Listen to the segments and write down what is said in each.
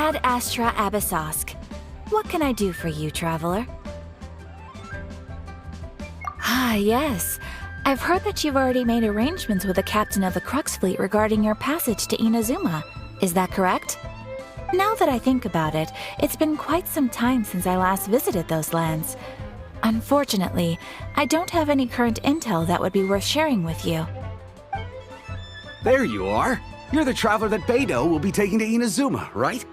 Ad Astra Abyssosk. What can I do for you, traveler? Ah, yes. I've heard that you've already made arrangements with the captain of the Crux Fleet regarding your passage to Inazuma. Is that correct? Now that I think about it, it's been quite some time since I last visited those lands. Unfortunately, I don't have any current intel that would be worth sharing with you. There you are. You're the traveler that Beidou will be taking to Inazuma, right?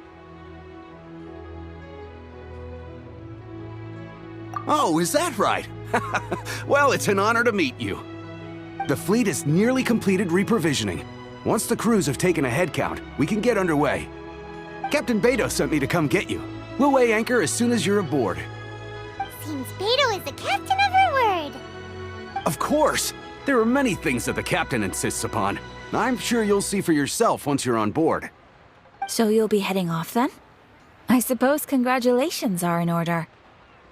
Oh, is that right? Well, it's an honor to meet you. The fleet is nearly completed reprovisioning. Once the crews have taken a head count, we can get underway. Captain Beidou sent me to come get you. We'll weigh anchor as soon as you're aboard. Seems Beidou is the captain of her word. Of course! There are many things that the captain insists upon. I'm sure you'll see for yourself once you're on board. So you'll be heading off then? I suppose congratulations are in order.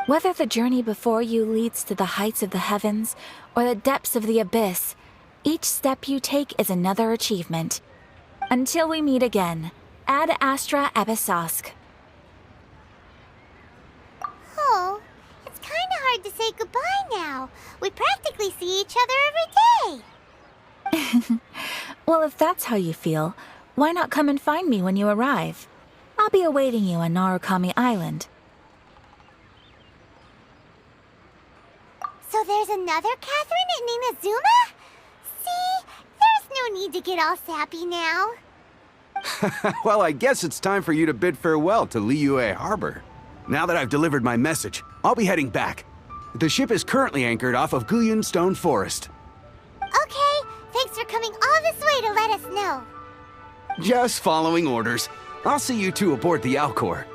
Whether the journey before you leads to the heights of the heavens or the depths of the abyss, each step you take is another achievement. Until we meet again, Ad Astra Abyssosk. Oh, it's kinda hard to say goodbye now. We practically see each other every day. Well, if that's how you feel, why not come and find me when you arrive? I'll be awaiting you on Narukami Island. So there's another Catherine in Inazuma? See, there's no need to get all sappy now. Well, I guess it's time for you to bid farewell to Liyue Harbor. Now that I've delivered my message, I'll be heading back. The ship is currently anchored off of Guyun Stone Forest. Okay, thanks for coming all this way to let us know. Just following orders. I'll see you two aboard the Alcor.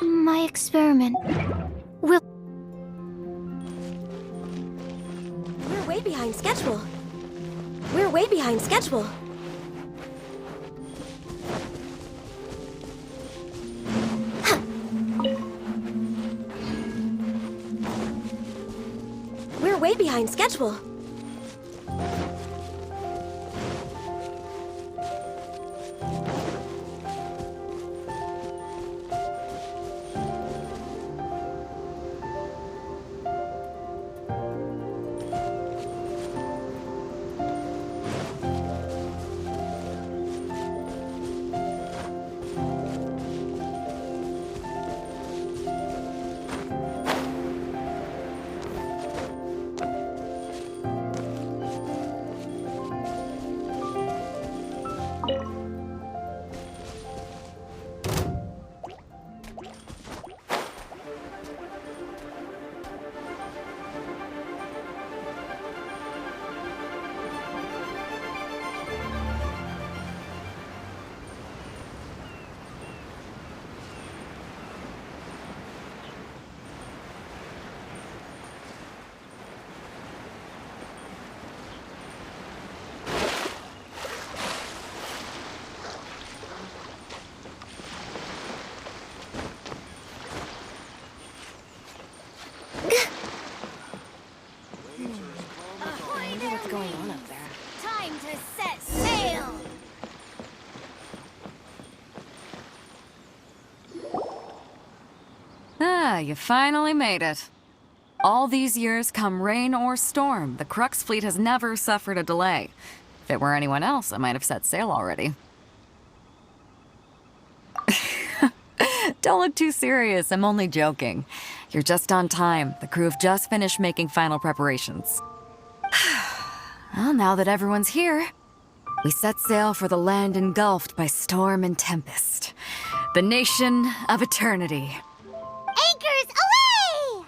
My experiment will... We're way behind schedule. We're way behind schedule. We're way behind schedule. Going on up there. Time to set sail! Ah, you finally made it. All these years, come rain or storm, the Crux fleet has never suffered a delay. If it were anyone else, I might have set sail already. Don't look too serious, I'm only joking. You're just on time. The crew have just finished making final preparations. Well, now that everyone's here, we set sail for the land engulfed by storm and tempest. The nation of eternity. Anchors away!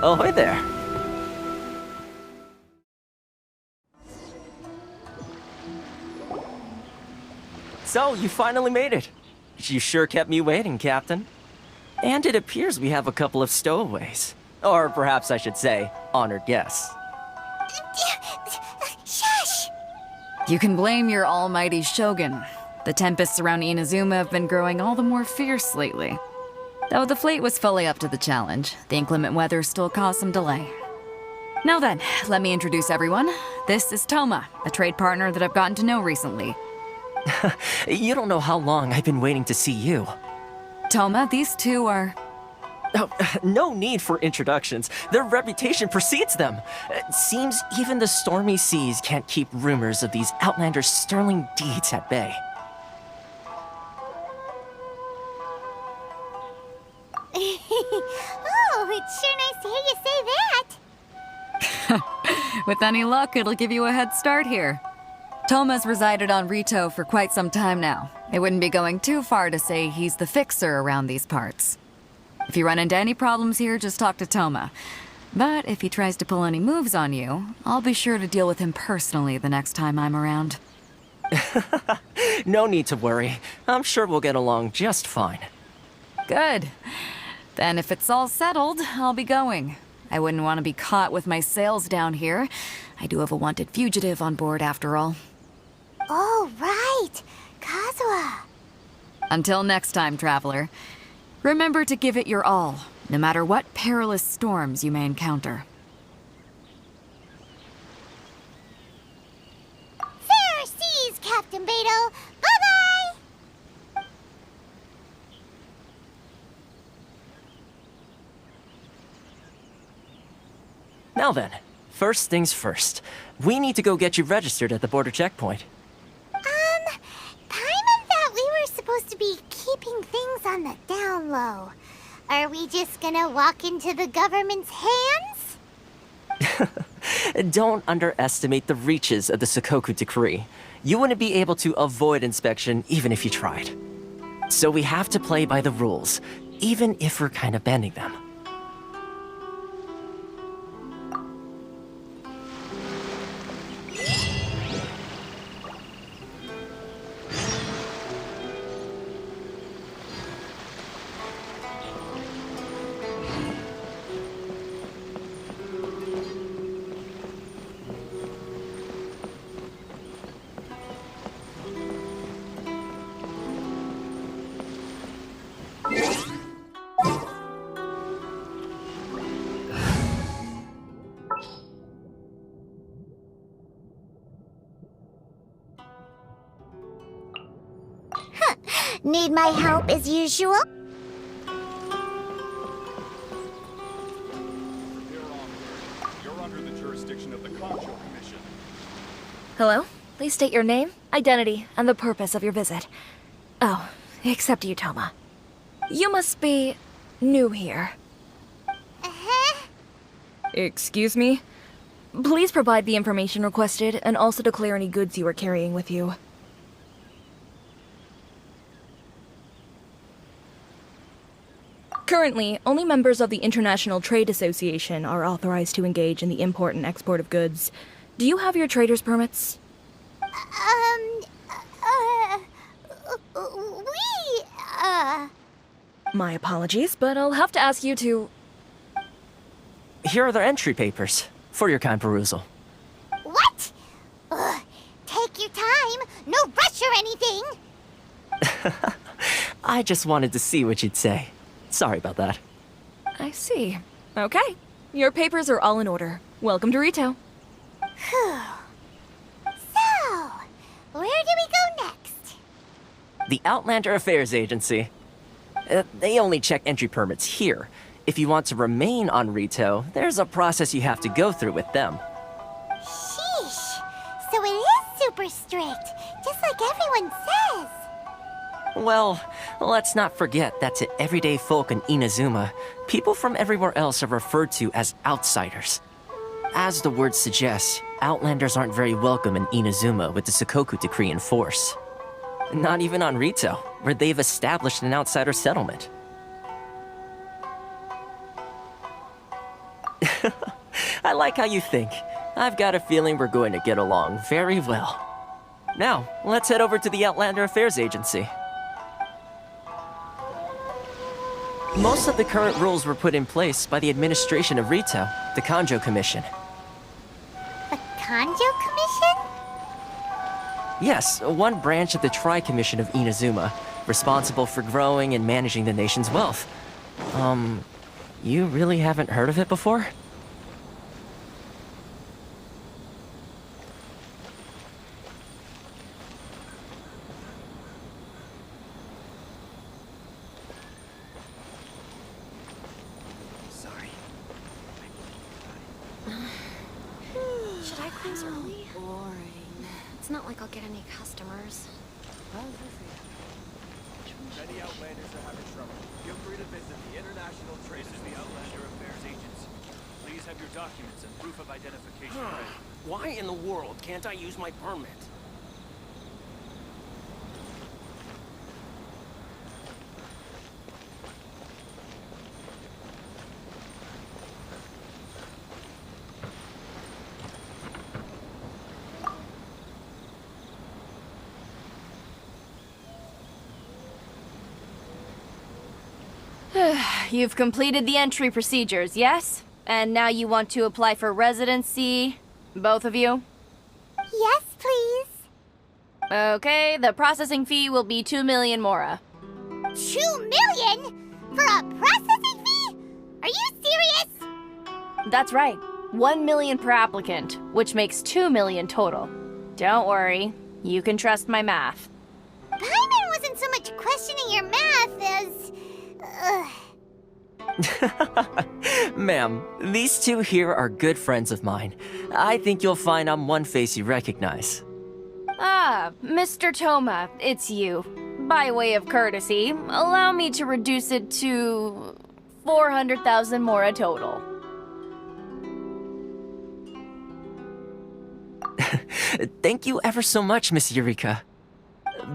Ahoy there. So, you finally made it. You sure kept me waiting, Captain. And it appears we have a couple of stowaways. Or perhaps I should say, honored guests. Shush! You can blame your almighty shogun. The tempests around Inazuma have been growing all the more fierce lately. Though the fleet was fully up to the challenge, the inclement weather still caused some delay. Now then, let me introduce everyone. This is Toma, a trade partner that I've gotten to know recently. You don't know how long I've been waiting to see you. Toma, these two are... Oh, no need for introductions. Their reputation precedes them. It seems even the stormy seas can't keep rumors of these outlanders' sterling deeds at bay. Oh, it's sure nice to hear you say that. With any luck, it'll give you a head start here. Toma's resided on Rito for quite some time now. It wouldn't be going too far to say he's the fixer around these parts. If you run into any problems here, just talk to Toma. But if he tries to pull any moves on you, I'll be sure to deal with him personally the next time I'm around. No need to worry. I'm sure we'll get along just fine. Good. Then if it's all settled, I'll be going. I wouldn't want to be caught with my sails down here. I do have a wanted fugitive on board after all. Oh, right. Kazuha. Until next time, traveler. Remember to give it your all, no matter what perilous storms you may encounter. Fair seas, Captain Beto. Bye-bye! Now then, first things first. We need to go get you registered at the border checkpoint. Paimon thought we were supposed to be keeping things on the down low. Are we just gonna walk into the government's hands? Don't underestimate the reaches of the Sakoku Decree. You wouldn't be able to avoid inspection even if you tried. So we have to play by the rules, even if we're kind of bending them. Need my help as usual? You're under the jurisdiction of the Concho Commission. Hello? Please state your name, identity, and the purpose of your visit. Oh, except you, Toma. You must be new here. Uh-huh. Excuse me? Please provide the information requested and also declare any goods you are carrying with you. Currently, only members of the International Trade Association are authorized to engage in the import and export of goods. Do you have your trader's permits? We, My apologies, but I'll have to ask you to... Here are their entry papers for your kind perusal. What? Take your time. No rush or anything. I just wanted to see what you'd say. Sorry about that. I see. Okay. Your papers are all in order. Welcome to Rito. Whew. So, where do we go next? The Outlander Affairs Agency. They only check entry permits here. If you want to remain on Rito, there's a process you have to go through with them. Sheesh. So it is super strict, just like everyone says. Well, let's not forget that to everyday folk in Inazuma, people from everywhere else are referred to as outsiders. As the word suggests, Outlanders aren't very welcome in Inazuma with the Sakoku Decree in force. Not even on Rito, where they've established an outsider settlement. I like how you think. I've got a feeling we're going to get along very well. Now, let's head over to the Outlander Affairs Agency. Most of the current rules were put in place by the administration of Rito, the Kanjo Commission. The Kanjo Commission? Yes, one branch of the Tri-Commission of Inazuma, responsible for growing and managing the nation's wealth. You really haven't heard of it before? Should I close early? Boring. It's not like I'll get any customers. Many Outlanders are having trouble. Feel free to visit the International Trade Association. The Outlander Affairs Agency. Please have your documents and proof of identification ready. Why in the world can't I use my permit? You've completed the entry procedures, yes? And now you want to apply for residency? Both of you? Yes, please. Okay, the processing fee will be 2 million mora. 2 million? For a processing fee? Are you serious? That's right. 1 million per applicant, which makes 2 million total. Don't worry, you can trust my math. Paimon wasn't so much questioning your math as... Ma'am, these two here are good friends of mine. I think you'll find I'm one face you recognize. Ah, Mr. Toma, it's you. By way of courtesy, allow me to reduce it to 400,000 mora total. Thank you ever so much, Miss Eureka.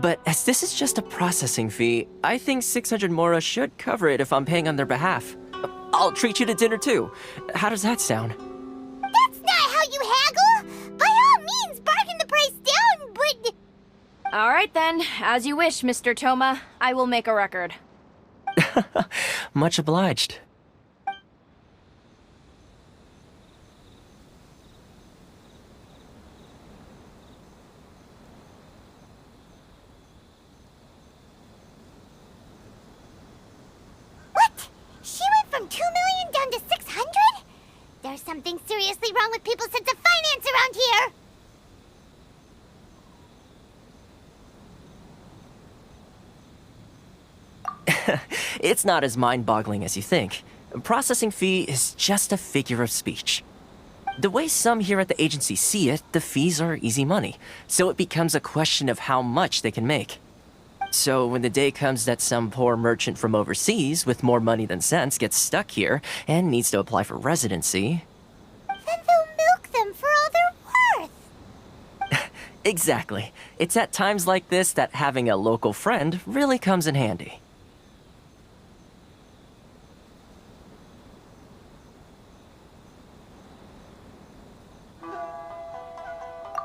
But as this is just a processing fee, I think 600 mora should cover it if I'm paying on their behalf. I'll treat you to dinner too. How does that sound? That's not how you haggle! By all means, bargain the price down, but... All right then, as you wish, Mr. Toma. I will make a record. Much obliged. What? She went from 2 million down to 600? There's something seriously wrong with people's sense of finance around here! It's not as mind-boggling as you think. Processing fee is just a figure of speech. The way some here at the agency see it, the fees are easy money, so it becomes a question of how much they can make. So when the day comes that some poor merchant from overseas with more money than sense gets stuck here and needs to apply for residency... Then they'll milk them for all they're worth. Exactly. It's at times like this that having a local friend really comes in handy.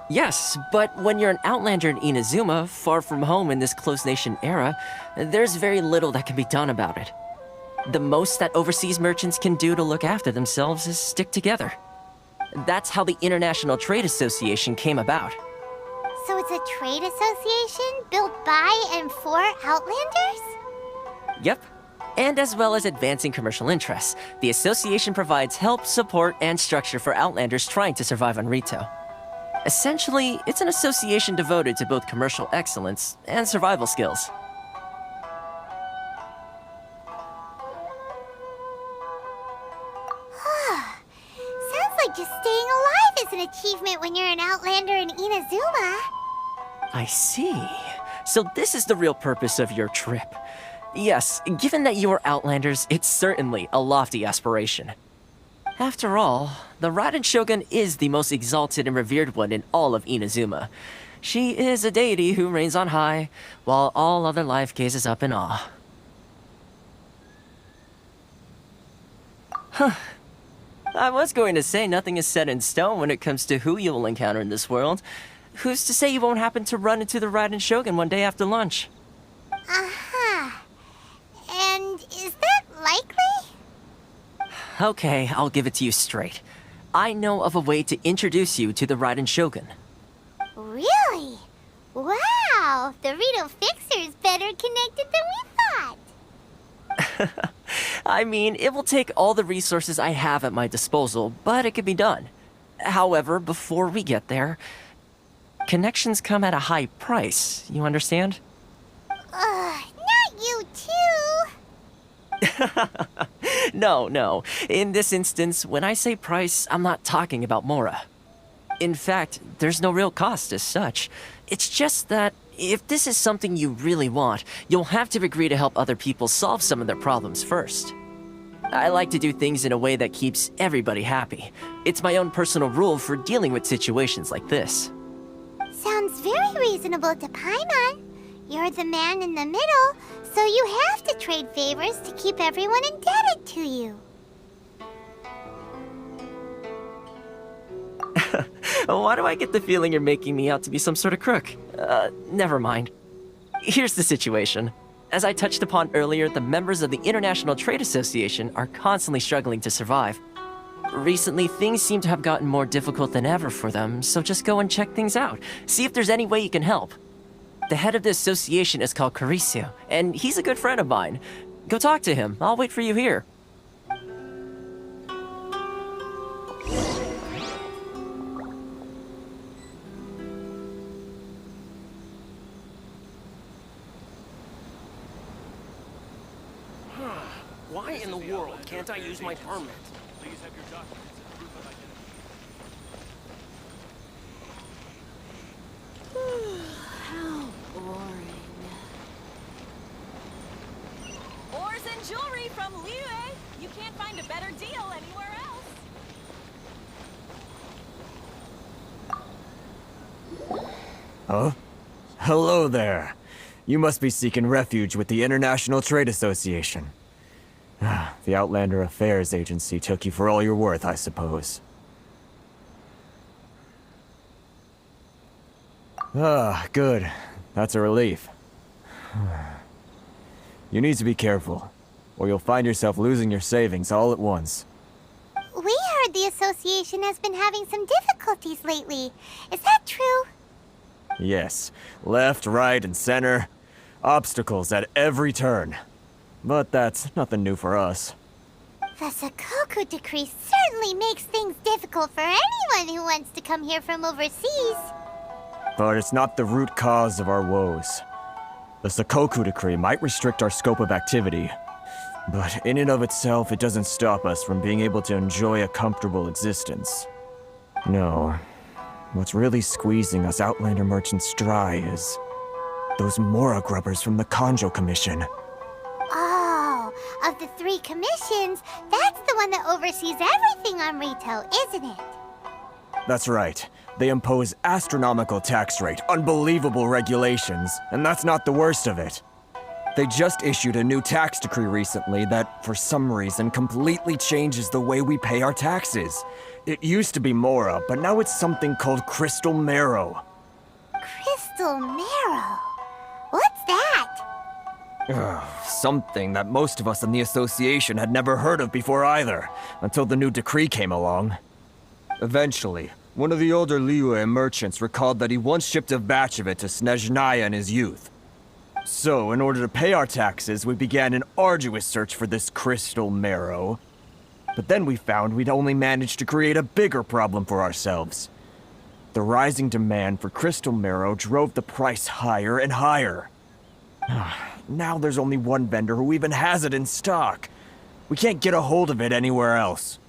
Yes, but when you're an outlander in Inazuma, far from home in this closed nation era, there's very little that can be done about it. The most that overseas merchants can do to look after themselves is stick together. That's how the International Trade Association came about. So it's a trade association built by and for Outlanders? Yep. And as well as advancing commercial interests, the association provides help, support, and structure for Outlanders trying to survive on Rito. Essentially, it's an association devoted to both commercial excellence and survival skills. Sounds like just staying alive is an achievement when you're an Outlander in Inazuma. I see. So this is the real purpose of your trip. Yes, given that you are Outlanders, it's certainly a lofty aspiration. After all, the Raiden Shogun is the most exalted and revered one in all of Inazuma. She is a deity who reigns on high, while all other life gazes up in awe. Huh. I was going to say nothing is set in stone when it comes to who you will encounter in this world. Who's to say you won't happen to run into the Raiden Shogun one day after lunch? Uh-huh. And is that likely? Okay, I'll give it to you straight. I know of a way to introduce you to the Raiden Shogun. Really? Wow! The Rito Fixer's better connected than we thought. I mean, it will take all the resources I have at my disposal, but it can be done. However, before we get there, connections come at a high price, you understand? Not you too! No. In this instance, when I say price, I'm not talking about Mora. In fact, there's no real cost as such. It's just that if this is something you really want, you'll have to agree to help other people solve some of their problems first. I like to do things in a way that keeps everybody happy. It's my own personal rule for dealing with situations like this. Sounds very reasonable to Paimon. You're the man in the middle, so you have to trade favors to keep everyone indebted to you. Why do I get the feeling you're making me out to be some sort of crook? Never mind. Here's the situation. As I touched upon earlier, the members of the International Trade Association are constantly struggling to survive. Recently, things seem to have gotten more difficult than ever for them, so just go and check things out. See if there's any way you can help. The head of the association is called Carisio, and he's a good friend of mine. Go talk to him. I'll wait for you here. Why in the world can't I use my permit? Please have your documents and proof of identity. How boring. Ores and jewelry from Liyue. You can't find a better deal anywhere else. Huh? Hello there. You must be seeking refuge with the International Trade Association. The Outlander Affairs Agency took you for all you're worth, I suppose. Good. That's a relief. You need to be careful, or you'll find yourself losing your savings all at once. We heard the association has been having some difficulties lately. Is that true? Yes. Left, right, and center. Obstacles at every turn. But that's nothing new for us. The Sakoku decree certainly makes things difficult for anyone who wants to come here from overseas. But it's not the root cause of our woes. The Sakoku Decree might restrict our scope of activity, but in and of itself, it doesn't stop us from being able to enjoy a comfortable existence. No, what's really squeezing us Outlander merchants dry is those Mora grubbers from the Kanjo Commission. Oh, of the 3 commissions, that's the one that oversees everything on Rito, isn't it? That's right. They impose astronomical tax rate, unbelievable regulations, and that's not the worst of it. They just issued a new tax decree recently that, for some reason, completely changes the way we pay our taxes. It used to be Mora, but now it's something called Crystal Marrow. Crystal Marrow? What's that? Something that most of us in the association had never heard of before either, until the new decree came along. Eventually, one of the older Liyue merchants recalled that he once shipped a batch of it to Snezhnaya in his youth. So, in order to pay our taxes, we began an arduous search for this crystal marrow. But then we found we'd only managed to create a bigger problem for ourselves. The rising demand for crystal marrow drove the price higher and higher. Now there's only one vendor who even has it in stock. We can't get a hold of it anywhere else.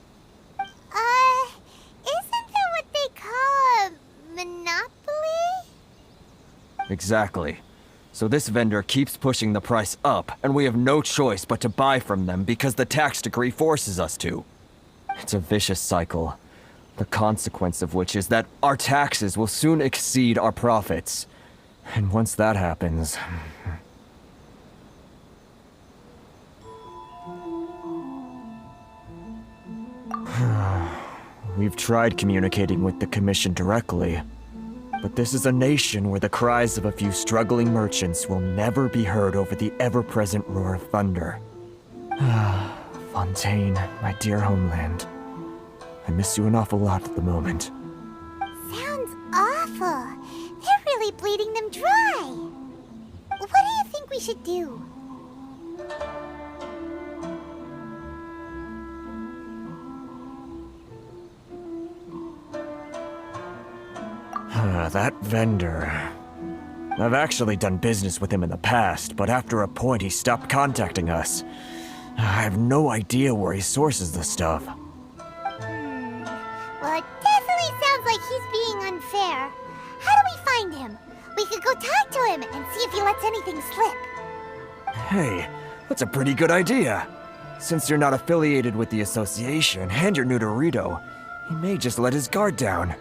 Isn't that what they call a monopoly? Exactly. So this vendor keeps pushing the price up, and we have no choice but to buy from them because the tax decree forces us to. It's a vicious cycle, the consequence of which is that our taxes will soon exceed our profits. And once that happens... We've tried communicating with the Commission directly, but this is a nation where the cries of a few struggling merchants will never be heard over the ever-present roar of thunder. Fontaine, my dear homeland. I miss you an awful lot at the moment. Sounds awful. They're really bleeding them dry. What do you think we should do? That vendor... I've actually done business with him in the past, but after a point he stopped contacting us. I have no idea where he sources the stuff. Well, it definitely sounds like he's being unfair. How do we find him? We could go talk to him and see if he lets anything slip. Hey, that's a pretty good idea. Since you're not affiliated with the association and you're new to Rito, he may just let his guard down.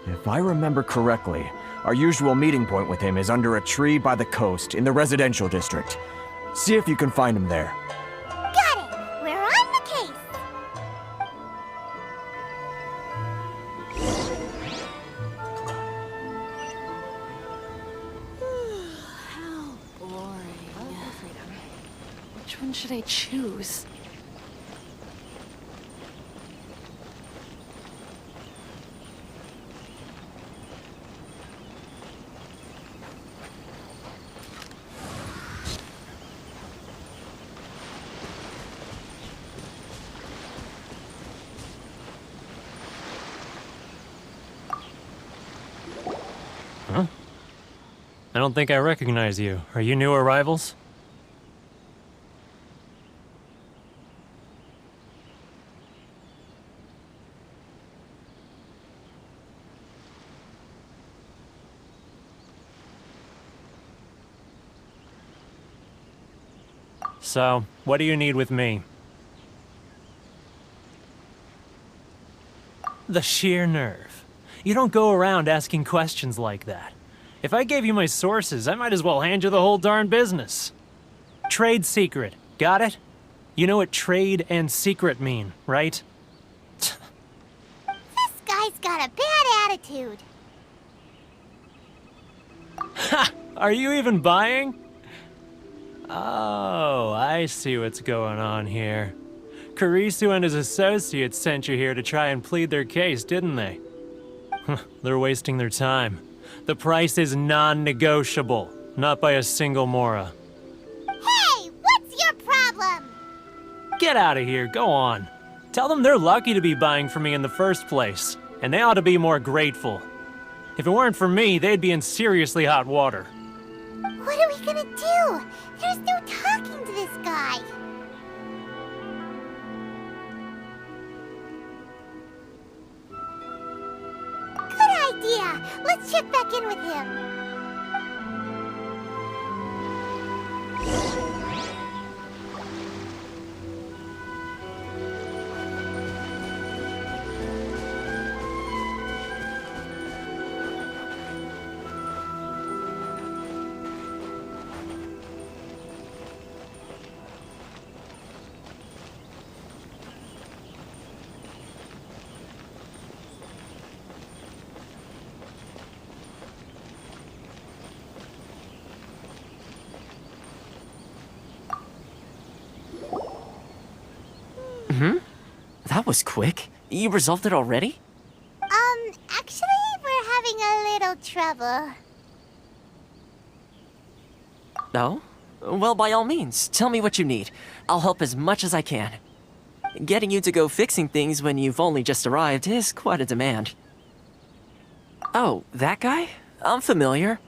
If I remember correctly, our usual meeting point with him is under a tree by the coast in the residential district. See if you can find him there. Got it! We're on the case! How boring. Which one should I choose? I don't think I recognize you. Are you new arrivals? So, what do you need with me? The sheer nerve. You don't go around asking questions like that. If I gave you my sources, I might as well hand you the whole darn business. Trade secret. Got it? You know what trade and secret mean, right? This guy's got a bad attitude. Ha! Are you even buying? Oh, I see what's going on here. Kurisu and his associates sent you here to try and plead their case, didn't they? They're wasting their time. The price is non-negotiable, not by a single Mora. Hey, what's your problem? Get out of here, go on. Tell them they're lucky to be buying from me in the first place, and they ought to be more grateful. If it weren't for me, they'd be in seriously hot water. What do gonna do? There's no talking to this guy. Good idea. Let's check back in with him. That was quick. You resolved it already? Actually, we're having a little trouble. No? Well, by all means, tell me what you need. I'll help as much as I can. Getting you to go fixing things when you've only just arrived is quite a demand. Oh, that guy? I'm familiar.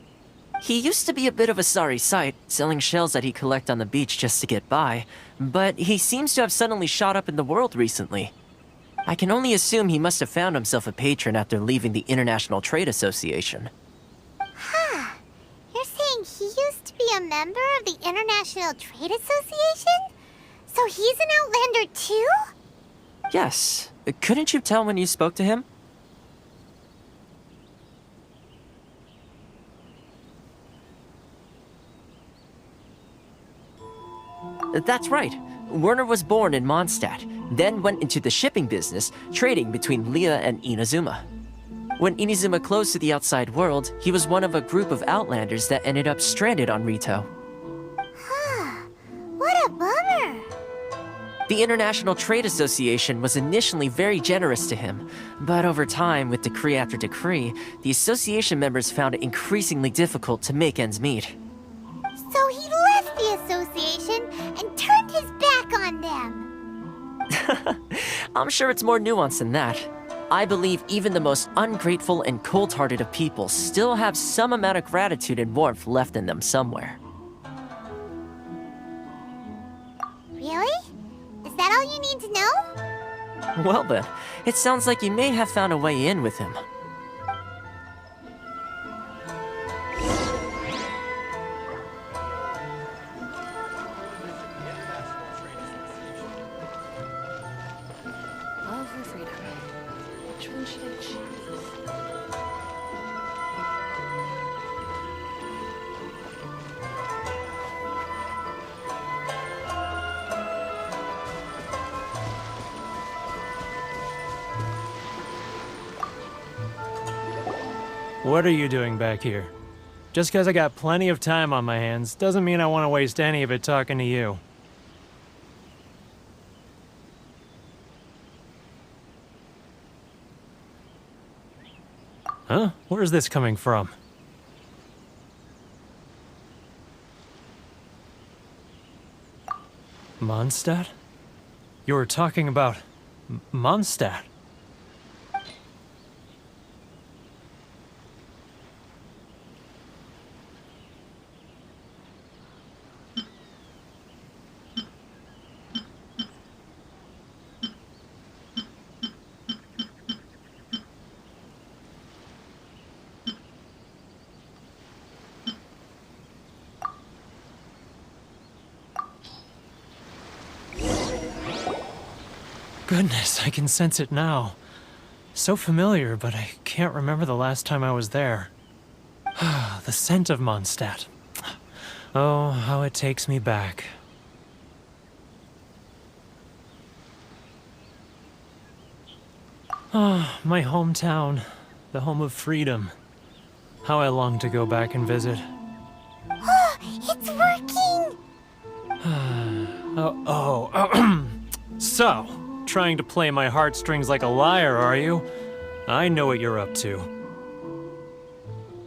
He used to be a bit of a sorry sight, selling shells that he'd collect on the beach just to get by, but he seems to have suddenly shot up in the world recently. I can only assume he must have found himself a patron after leaving the International Trade Association. Huh. You're saying he used to be a member of the International Trade Association? So he's an Outlander too? Yes. Couldn't you tell when you spoke to him? That's right. Werner was born in Mondstadt, then went into the shipping business, trading between Leah and Inazuma. When Inazuma closed to the outside world, he was one of a group of Outlanders that ended up stranded on Rito. Huh. What a bummer. The International Trade Association was initially very generous to him, but over time, with decree after decree, the association members found it increasingly difficult to make ends meet. So he left the association and turned his back on them. I'm sure it's more nuanced than that. I believe even the most ungrateful and cold-hearted of people still have some amount of gratitude and warmth left in them somewhere. Really? Is that all you need to know? Well then, it sounds like you may have found a way in with him. Love or freedom? Which one should I choose? What are you doing back here? Just because I got plenty of time on my hands doesn't mean I want to waste any of it talking to you. Huh? Where's this coming from? Mondstadt? You were talking about Mondstadt. Goodness, I can sense it now. So familiar, but I can't remember the last time I was there. The scent of Mondstadt. Oh, how it takes me back. Ah, my hometown. The home of freedom. How I long to go back and visit. It's working! So, trying to play my heartstrings like a liar, are you? I know what you're up to.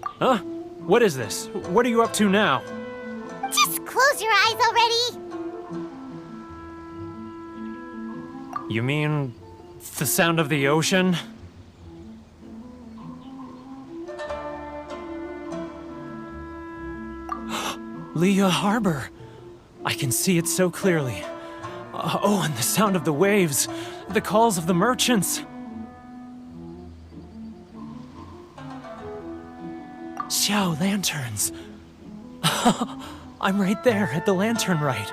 Huh? What is this? What are you up to now? Just close your eyes already! You mean the sound of the ocean? Leah Harbor. I can see it so clearly. Oh, and the sound of the waves. The calls of the merchants. Xiao lanterns. I'm right there at the lantern right.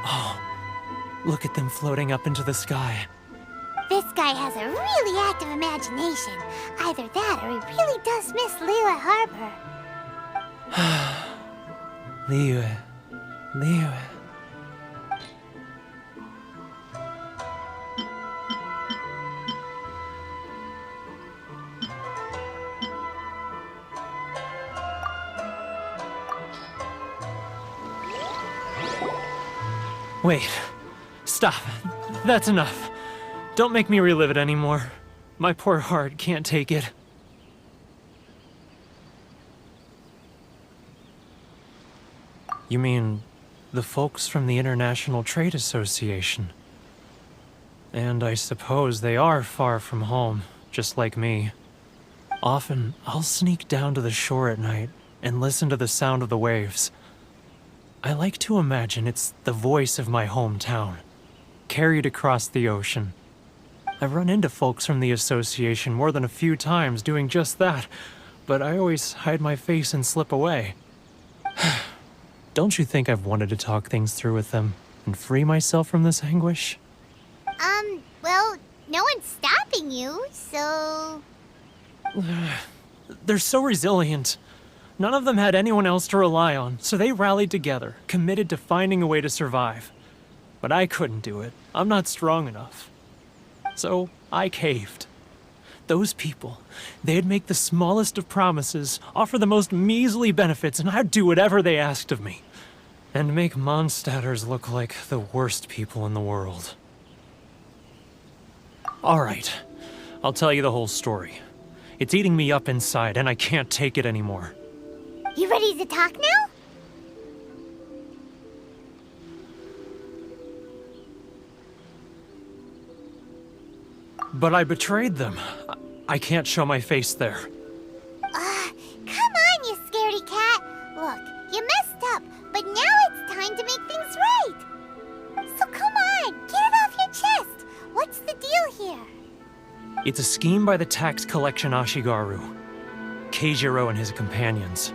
Oh, look at them floating up into the sky. This guy has a really active imagination. Either that or he really does miss Liyue Harbor. Liyue. Wait. Stop. That's enough. Don't make me relive it anymore. My poor heart can't take it. You mean the folks from the International Trade Association? And I suppose they are far from home, just like me. Often, I'll sneak down to the shore at night and listen to the sound of the waves. I like to imagine it's the voice of my hometown, carried across the ocean. I've run into folks from the association more than a few times doing just that, but I always hide my face and slip away. Don't you think I've wanted to talk things through with them and free myself from this anguish? Well, no one's stopping you, so... They're so resilient. None of them had anyone else to rely on, so they rallied together, committed to finding a way to survive. But I couldn't do it. I'm not strong enough. So I caved. Those people, they'd make the smallest of promises, offer the most measly benefits, and I'd do whatever they asked of me. And make Mondstadters look like the worst people in the world. All right, I'll tell you the whole story. It's eating me up inside, and I can't take it anymore. You ready to talk now? But I betrayed them. I can't show my face there. Come on, you scaredy cat. Look, you messed up, but now it's time to make things right. So come on, get it off your chest. What's the deal here? It's a scheme by the tax collection Ashigaru, Keijiro and his companions.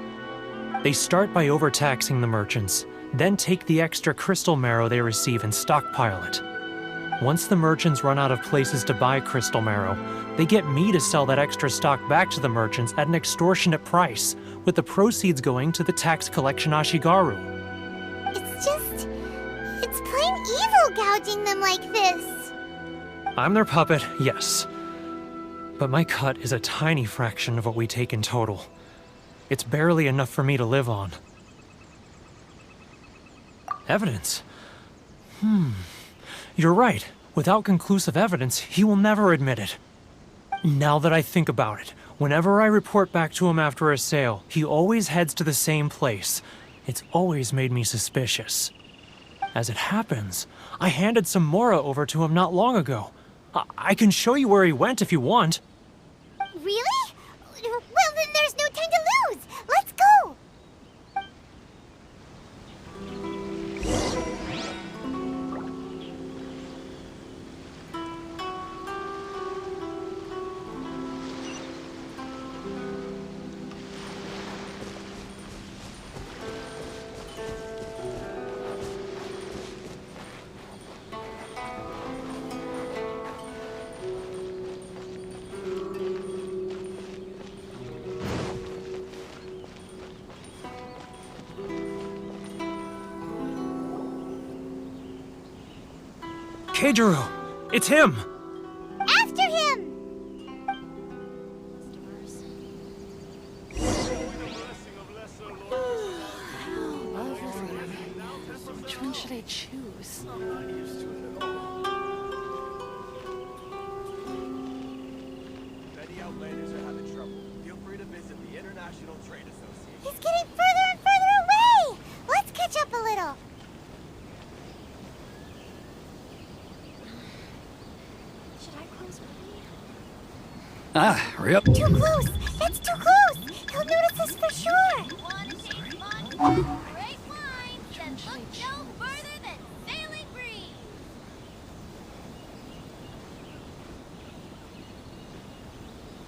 They start by overtaxing the merchants, then take the extra crystal marrow they receive and stockpile it. Once the merchants run out of places to buy crystal marrow, they get me to sell that extra stock back to the merchants at an extortionate price, with the proceeds going to the tax collection Ashigaru. It's plain evil gouging them like this. I'm their puppet, yes. But my cut is a tiny fraction of what we take in total. It's barely enough for me to live on. Evidence? You're right. Without conclusive evidence, he will never admit it. Now that I think about it, whenever I report back to him after a sale, he always heads to the same place. It's always made me suspicious. As it happens, I handed some Mora over to him not long ago. I can show you where he went if you want. Really? Well, then there's no time to lose. Let's go. Keijiro! It's him! After him! Which one should I choose? Many outlanders are having trouble. Feel free to visit the International Trade Association. He's getting further and further away! Let's catch up a little. Should I close Hurry up. Too close! That's too close! He'll notice us for sure! Want to take fun? Right?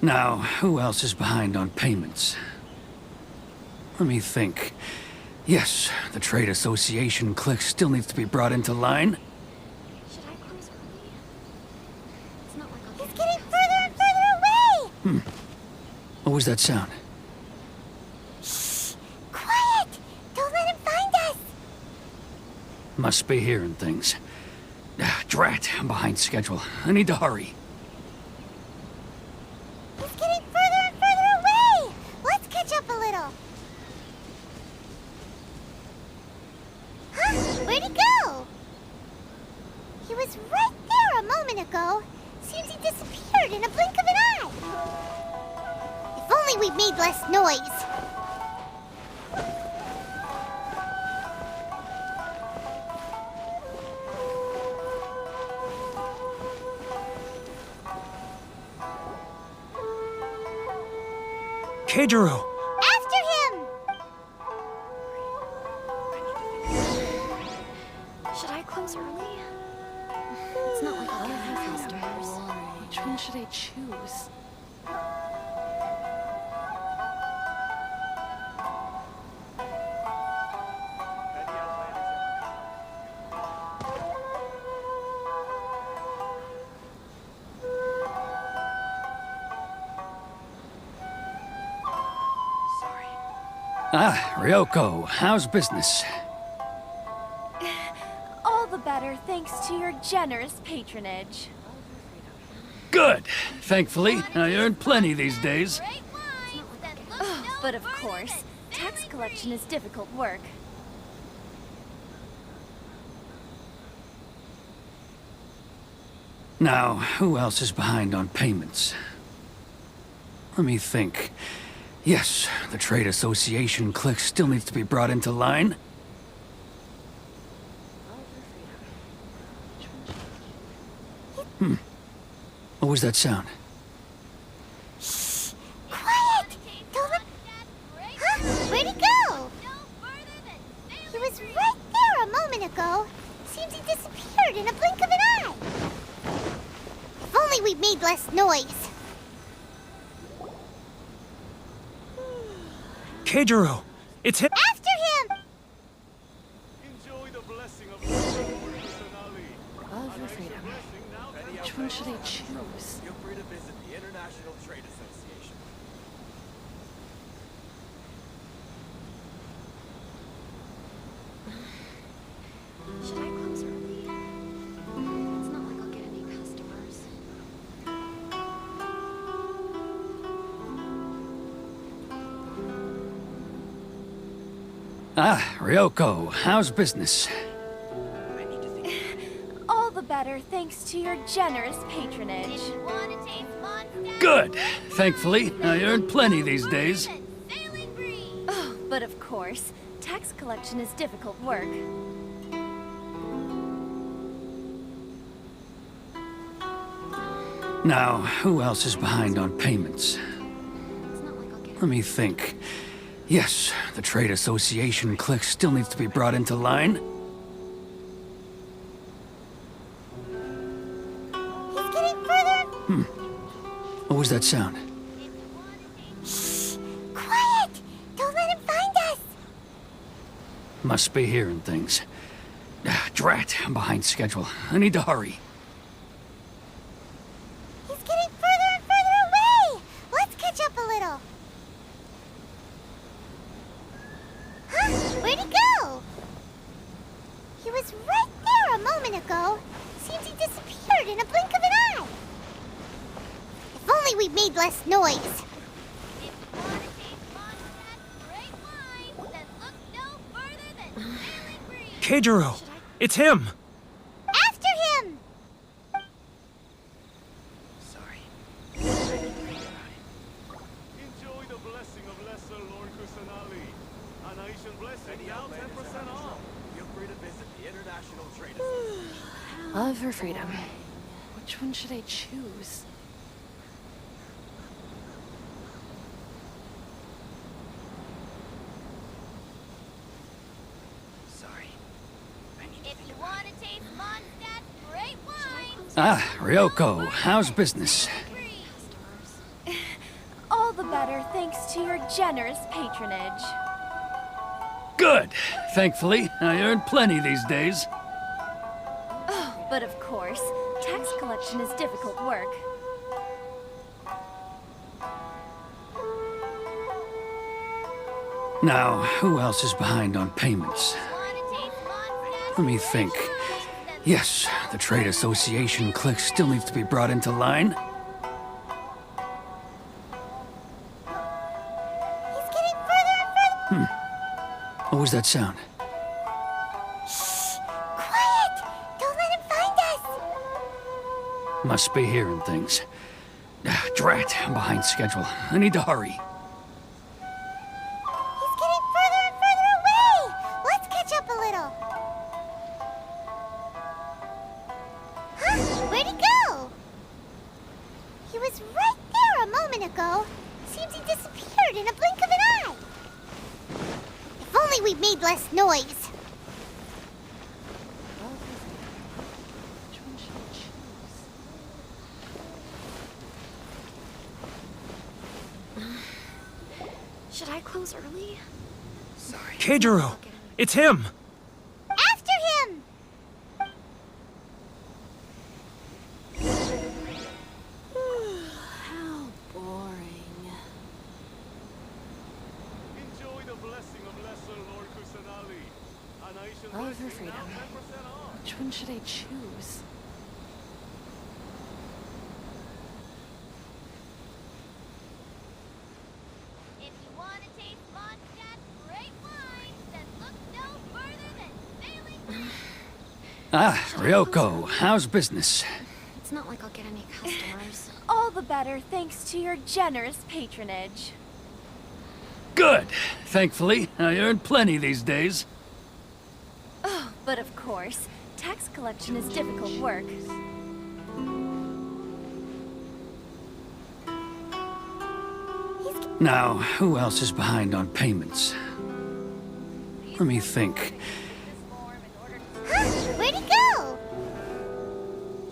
Now, who else is behind on payments? Let me think. Yes, the Trade Association clique still needs to be brought into line. Should I close early? It's not like I'll He's get getting further and further away! What was that sound? Shh! Quiet! Don't let him find us! Must be hearing things. Drat, I'm behind schedule. I need to hurry. He's getting further and further away! Let's catch up a little. Huh? Where'd he go? He was right there a moment ago. Seems he disappeared in a blink of an eye. If only we'd made less noise. Keijiro! After him! Should I close early? It's not like I'll get any customers. Which one should I choose? Ah, Ryoko, how's business? All the better thanks to your generous patronage. Good. Thankfully, I earned plenty these days. Oh, but of course, tax collection is difficult work. Now, who else is behind on payments? Let me think. Yes, the Trade Association clique still needs to be brought into line. What was that sound? Shh! Quiet! Don't let... Huh? Where'd he go? He was right there a moment ago. Seems he disappeared in a blink of an eye. If only we'd made less noise. Keijiro! It's him! After him! Enjoy the blessing of Lord personally. Love or freedom? Which one should I choose? Feel free to visit the International Trade Association. Should I close early? It's not like I'll get any customers. Ah, Ryoko, how's business? All the better thanks to your generous patronage. Good. Thankfully, I earned plenty these days. Oh, but of course, tax collection is difficult work. Now, who else is behind on payments? It's not like I'll get Let me think. Yes, the Trade Association clique still needs to be brought into line. He's getting further and... What was that sound? Shh! Quiet! Don't let him find us! Must be hearing things. Drat, I'm behind schedule. I need to hurry. He's getting further and further away! Let's catch up a little. Huh? Where'd he go? He was right there a moment ago. Seems he disappeared in a blink of an eye. If only we'd made less noise. Keijiro! It's him! After him! Enjoy the blessing of Lesser Lord Kusanali. Anaishan blessing now 10% off. Feel free to visit the International Trade Association. love or freedom? Which one should I choose? If you want to taste Mondstadt's great wine... Ah, Ryoko, how's business? better thanks to your generous patronage. Good. Thankfully, I earn plenty these days. Oh, but of course, tax collection is difficult work. Now, who else is behind on payments? Let me think. Yes, the Trade Association clique still needs to be brought into line. He's getting further and further. What was that sound? Shh! Quiet! Don't let him find us! Must be hearing things. Drat, I'm behind schedule. I need to hurry. He's getting further and further away! Let's catch up a little. Huh? Where'd he go? He was right there a moment ago. Seems he disappeared in a blink of an eye. If only we'd made less noise. Should I close early? Sorry. Keijiro! It's him! After him! How boring. Enjoy the blessing of Lesser Lord Kusanali. And I shall Love bless or you freedom? now 10% off. Which one should I choose? If you want to taste Mondstadt's great wine, then look no further than sailing. Ah, Ryoko, how's business? It's not like I'll get any customers. All the better thanks to your generous patronage. Good. Thankfully, I earn plenty these days. Oh, but of course, tax collection is difficult work. Now, who else is behind on payments? Let me think. Huh? Where'd he go?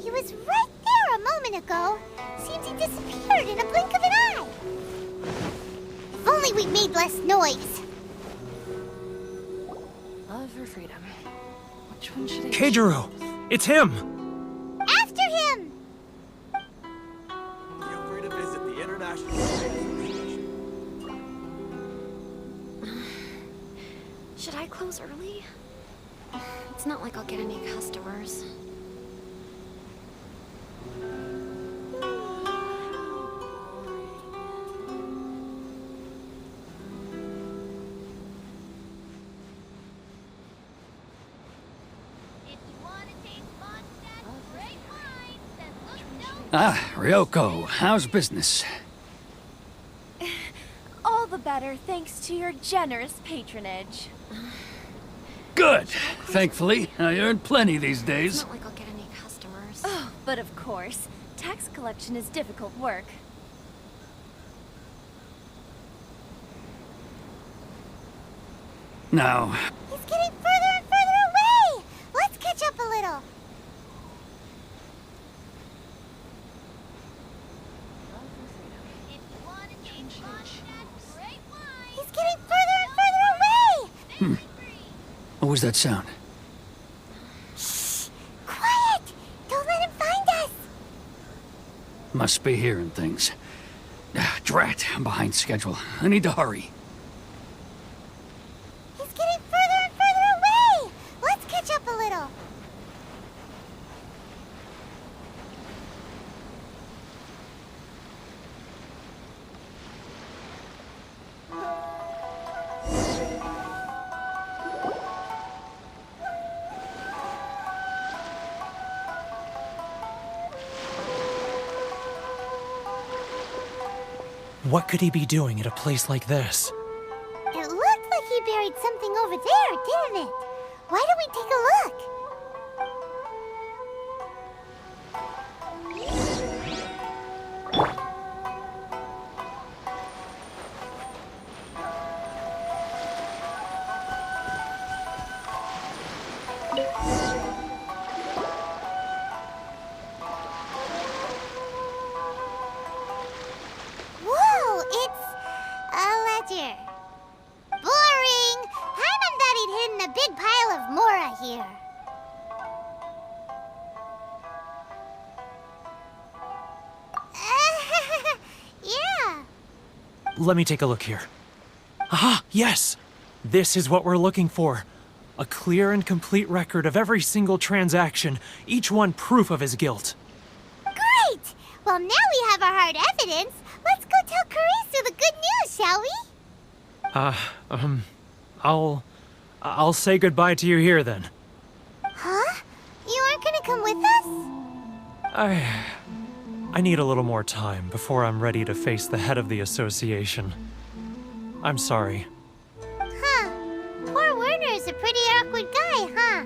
He was right there a moment ago. Seems he disappeared in a blink of an eye. If only we'd made less noise. Love or freedom? Which one should I Keijiro! It's him! After him! Feel free to visit the International Association. Should I close early? It's not like I'll get any customers. If you want to taste Mondstadt's great wine, then look no Ah, Ryoko, how's business? All the better thanks to your generous patronage. Good. Thankfully, I earn plenty these It's days. not like I'll get any customers. Oh, but of course, tax collection is difficult work. Now, He's getting further and further away! Let's catch up a little. If you want to taste Mondstadt's great wine, he's getting further and further away! what was that sound? Shh! Quiet! Don't let him find us! Must be hearing things. Drat, I'm behind schedule. I need to hurry. He's getting further and further away! Let's catch up a little. What could he be doing at a place like this? It looked like he buried something over there, didn't it? Why don't we take a look? Whoa, it's Let me take a look here. Aha, yes! This is what we're looking for. A clear and complete record of every single transaction, each one proof of his guilt. Great! Well, now we have our hard evidence. Let's go tell Karisu the good news, shall we? I'll say goodbye to you here then. Huh? You aren't gonna come with us? I need a little more time before I'm ready to face the head of the association. I'm sorry. Huh. Poor Werner's a pretty awkward guy, huh?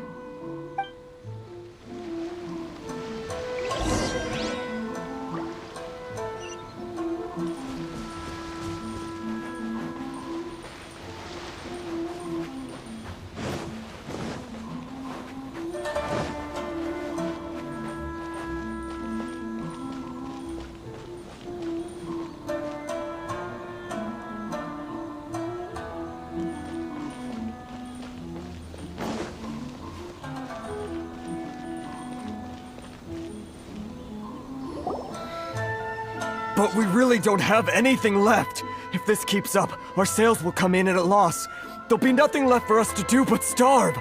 But we really don't have anything left. If this keeps up, our sales will come in at a loss. There'll be nothing left for us to do but starve.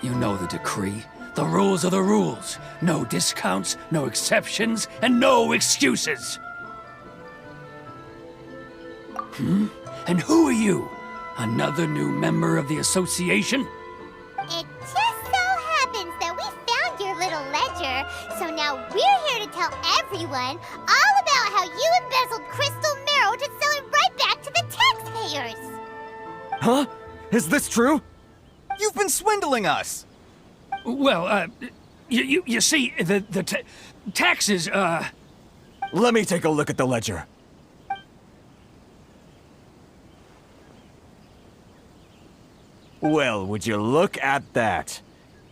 You know the decree. The rules are the rules. No discounts, no exceptions, and no excuses. And who are you? Another new member of the association? It just so happens that we found your little ledger, so now we're here to tell everyone all about how you embezzled crystal marrow to sell it right back to the taxpayers. Huh? Is this true? You've been swindling us! Well, you see, the taxes, Let me take a look at the ledger. Well, would you look at that?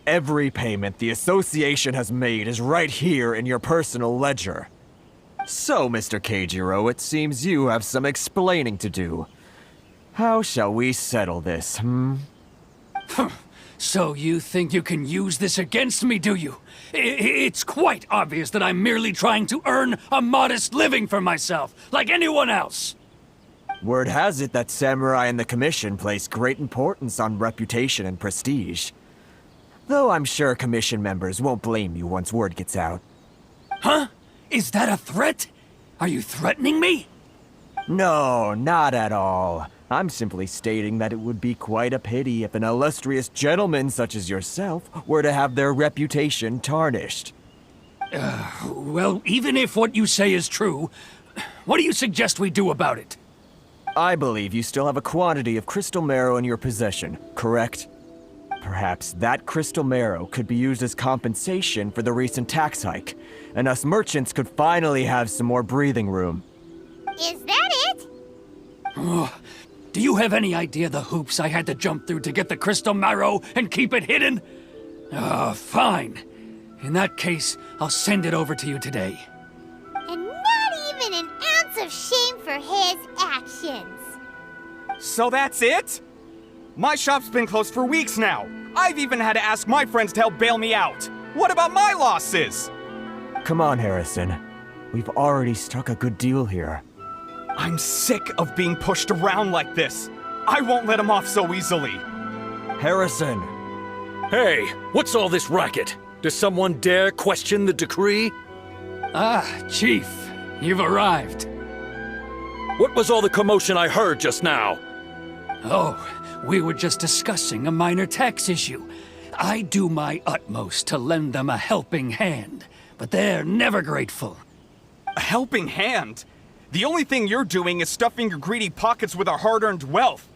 Every payment the association has made is right here in your personal ledger. So, Mr. Keijiro, it seems you have some explaining to do. How shall we settle this, So you think you can use this against me, do you? It's quite obvious that I'm merely trying to earn a modest living for myself, like anyone else. Word has it that Samurai and the Commission place great importance on reputation and prestige. Though I'm sure Commission members won't blame you once word gets out. Huh? Is that a threat? Are you threatening me? No, not at all. I'm simply stating that it would be quite a pity if an illustrious gentleman such as yourself were to have their reputation tarnished. Well, even if what you say is true, what do you suggest we do about it? I believe you still have a quantity of crystal marrow in your possession, correct? Perhaps that crystal marrow could be used as compensation for the recent tax hike, and us merchants could finally have some more breathing room. Is that it? Do you have any idea the hoops I had to jump through to get the crystal marrow and keep it hidden? Fine. In that case, I'll send it over to you today. And not even an ounce of shame for his actions. So that's it? My shop's been closed for weeks now. I've even had to ask my friends to help bail me out. What about my losses? Come on, Harrison. We've already struck a good deal here. I'm sick of being pushed around like this. I won't let him off so easily. Harrison! Hey, what's all this racket? Does someone dare question the decree? Chief, you've arrived. What was all the commotion I heard just now? Oh, we were just discussing a minor tax issue. I do my utmost to lend them a helping hand, but they're never grateful. A helping hand? The only thing you're doing is stuffing your greedy pockets with our hard-earned wealth.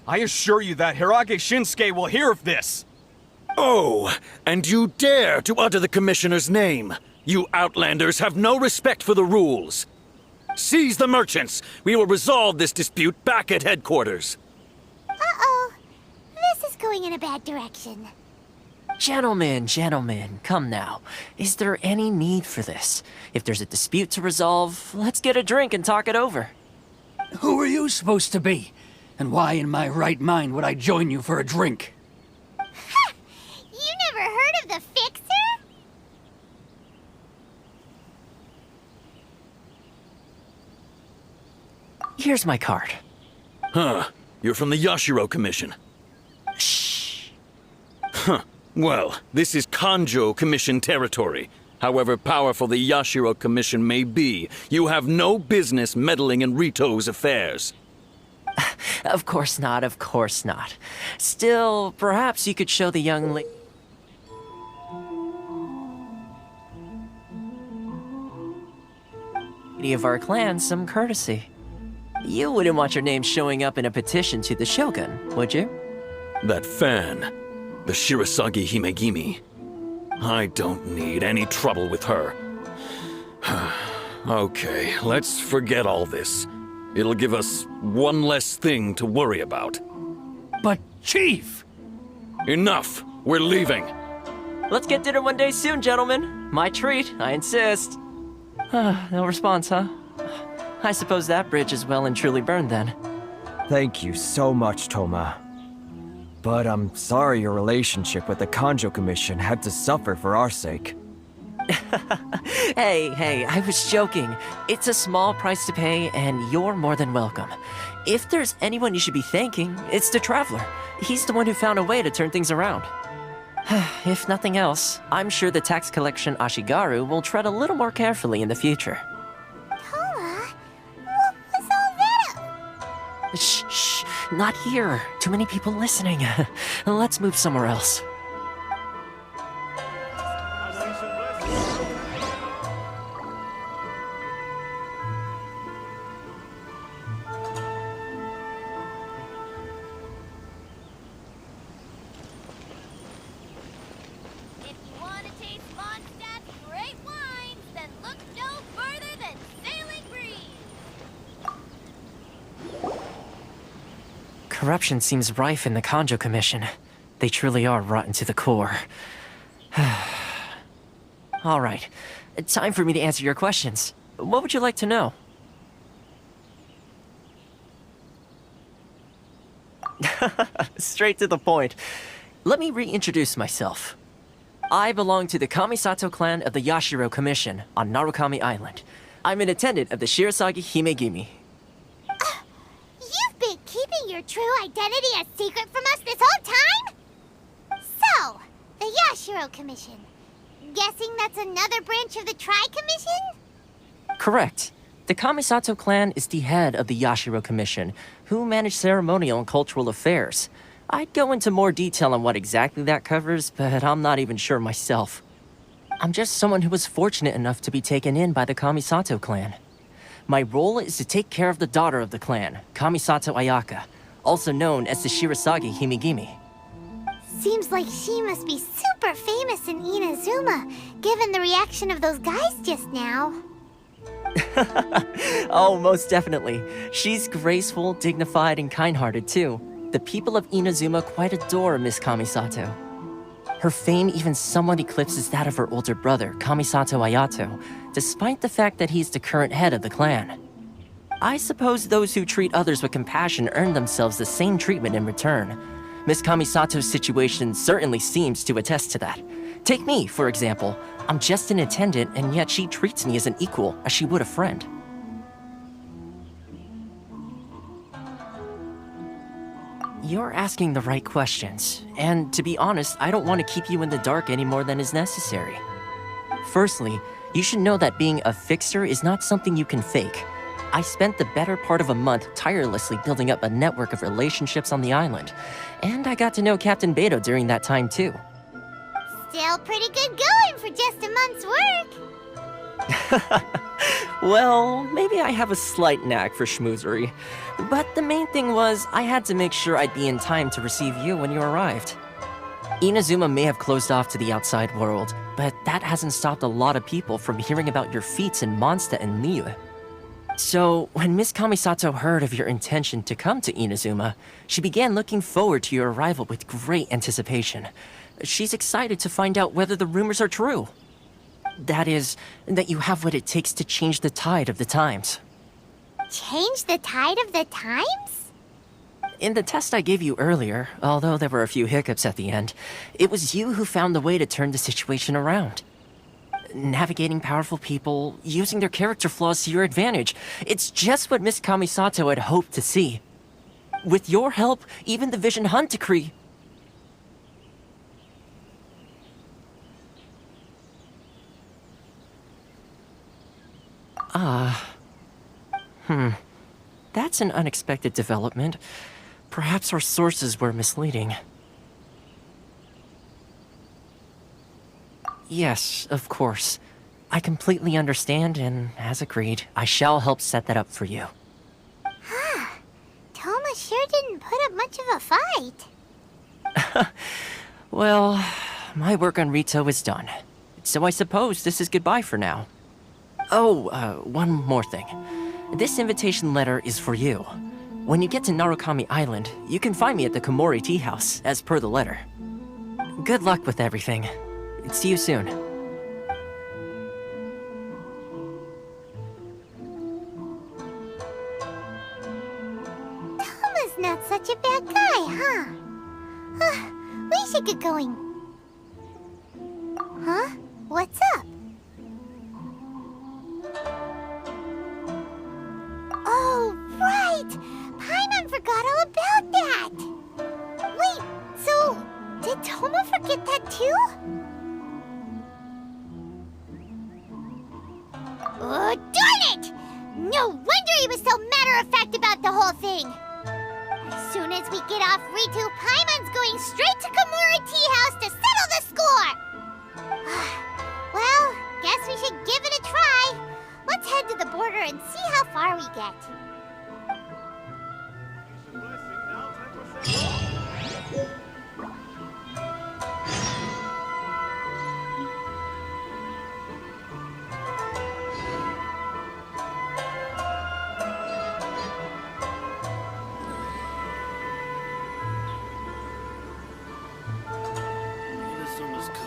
I assure you that Hirage Shinsuke will hear of this. Oh, and you dare to utter the Commissioner's name. You Outlanders have no respect for the rules. Seize the merchants. We will resolve this dispute back at headquarters. Uh-oh. This is going in a bad direction. Gentlemen, come now. Is there any need for this? If there's a dispute to resolve, let's get a drink and talk it over. Who are you supposed to be? And why in my right mind would I join you for a drink? Ha! You never heard of the Fixer? Here's my card. Huh. You're from the Yashiro Commission. Shh. Huh. Well, this is Kanjo Commission territory. However powerful the Yashiro Commission may be, you have no business meddling in Rito's affairs. Of course not, of course not. Still, perhaps you could show the young lady of our clan some courtesy. You wouldn't want your name showing up in a petition to the Shogun, would you? That fan, the Shirasagi Himegimi. I don't need any trouble with her. Okay, let's forget all this. It'll give us one less thing to worry about. But, Chief! Enough! We're leaving! Let's get dinner one day soon, gentlemen. My treat, I insist. No response, huh? I suppose that bridge is well and truly burned then. Thank you so much, Toma. But I'm sorry your relationship with the Kanjo Commission had to suffer for our sake. Hey, I was joking. It's a small price to pay, and you're more than welcome. If there's anyone you should be thanking, it's the Traveler. He's the one who found a way to turn things around. If nothing else, I'm sure the tax collection Ashigaru will tread a little more carefully in the future. Toma? What was all that? Shh, not here. Too many people listening. Let's move somewhere else. If you want to taste Mondstadt's great wines, then look no further than Sailing Breeze. Corruption seems rife in the Kanjo Commission. They truly are rotten to the core. All right, time for me to answer your questions. What would you like to know? Straight to the point. Let me reintroduce myself. I belong to the Kamisato clan of the Yashiro Commission on Narukami Island. I'm an attendant of the Shirasagi Himegimi. You've been keeping your true identity a secret from us this whole time? So, the Yashiro Commission. Guessing that's another branch of the Tri-Commission? Correct. The Kamisato clan is the head of the Yashiro Commission, who manage ceremonial and cultural affairs. I'd go into more detail on what exactly that covers, but I'm not even sure myself. I'm just someone who was fortunate enough to be taken in by the Kamisato clan. My role is to take care of the daughter of the clan, Kamisato Ayaka, also known as the Shirasagi Himegimi. Seems like she must be super famous in Inazuma, given the reaction of those guys just now. Oh, most definitely. She's graceful, dignified, and kind-hearted too. The people of Inazuma quite adore Miss Kamisato. Her fame even somewhat eclipses that of her older brother, Kamisato Ayato, despite the fact that he's the current head of the clan. I suppose those who treat others with compassion earn themselves the same treatment in return. Miss Kamisato's situation certainly seems to attest to that. Take me, for example. I'm just an attendant, and yet she treats me as an equal, as she would a friend. You're asking the right questions, and to be honest, I don't want to keep you in the dark any more than is necessary. Firstly, you should know that being a fixer is not something you can fake. I spent the better part of a month tirelessly building up a network of relationships on the island, and I got to know Captain Beto during that time too. Still pretty good going for just a month's work. Well, maybe I have a slight knack for schmoozery, but the main thing was I had to make sure I'd be in time to receive you when you arrived. Inazuma may have closed off to the outside world, but that hasn't stopped a lot of people from hearing about your feats in Mondstadt and Liyue. So, when Miss Kamisato heard of your intention to come to Inazuma, she began looking forward to your arrival with great anticipation. She's excited to find out whether the rumors are true. That is, that you have what it takes to change the tide of the times. Change the tide of the times? In the test I gave you earlier, although there were a few hiccups at the end, it was you who found the way to turn the situation around. navigating powerful people, using their character flaws to your advantage. It's just what Miss Kamisato had hoped to see. With your help, even the Vision Hunt decree... That's an unexpected development. Perhaps our sources were misleading. Yes, of course. I completely understand, and as agreed, I shall help set that up for you. Toma sure didn't put up much of a fight. Well, my work on Rito is done. So I suppose this is goodbye for now. Oh, one more thing. This invitation letter is for you. When you get to Narukami Island, you can find me at the Komori Tea House, as per the letter. Good luck with everything. See you soon. Toma's not such a bad guy, huh? We should get going. Huh? What's up? Oh, right! Paimon forgot all about that! Wait, so... did Toma forget that too? Oh, darn it! No wonder he was so matter-of-fact about the whole thing! As soon as we get off Ritu, Paimon's going straight to Komori Tea House to settle the score! Well, guess we should give it a try. Let's head to the border and see how far we get.